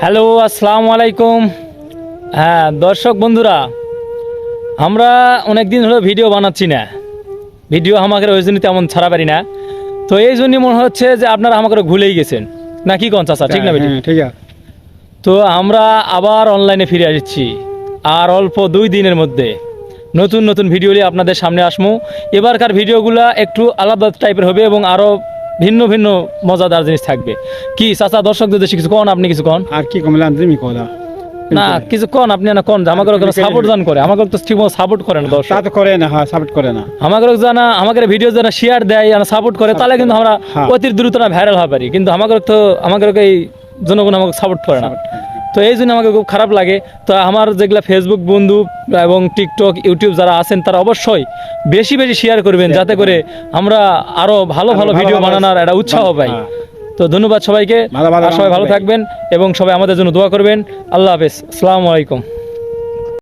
Hello, আসসালামু আলাইকুম। হ্যাঁ দর্শক বন্ধুরা, আমরা অনেক দিন হলো ভিডিও বানাচ্ছি না। ভিডিও আমাকে ওই জন্য তেমন ছাড়া পারি না। তো এই জন্যই মনে হচ্ছে যে আপনারা আমাকে ভুলেই গেছেন, না কি কোন চাচা, ঠিক না বেটি? ঠিক আছে। তো আমরা আবার অনলাইনে ফিরে আসছি, আর অল্প 2 দিনের মধ্যে নতুন নতুন ভিডিও নিয়ে আপনাদের সামনে আসবো। এবারকার ভিডিওগুলো একটু আলাদা টাইপের হবে এবং আরও ভিন্ন ভিন্ন মজাদার জিনিস থাকবে। কি চাচা, দর্শকদের দেশে কিছু কন, আপনি কিছু কন। আর কি কমলা তুমি কোলা না কিছু কন, আপনি না কন, আমাকে সাপোর্ট দান করে, আমাকে তো ঠিক সাপোর্ট করে না দর্শক। তা তো করে না, হ্যাঁ সাপোর্ট করে না। আমাকে জানা, আমাকে ভিডিও জানা শেয়ার দেয়, সাপোর্ট করে, তাহলে কিন্তু আমরা হ্যাঁ। অতি দ্রুত না ভাইরাল হতে পারি। কিন্তু আমাকে এই জনগণ আমাকে সাপোর্ট করে না। তো এই জন্য আমাকে খুব খারাপ লাগে। তো আমার যেগুলা ফেসবুক বন্ধু এবং টিকটক ইউটিউব যারা আছেন, তারা অবশ্যই বেশি বেশি শেয়ার করবেন, যাতে করে আমরা আরো ভালো ভালো ভিডিও বানানোর একটা উৎসাহ পাই। তো ধন্যবাদ সবাইকে, আর সবাই ভালো থাকবেন এবং সবাই আমাদের জন্য দোয়া করবেন। আল্লাহ হাফেজ, আসসালামু আলাইকুম।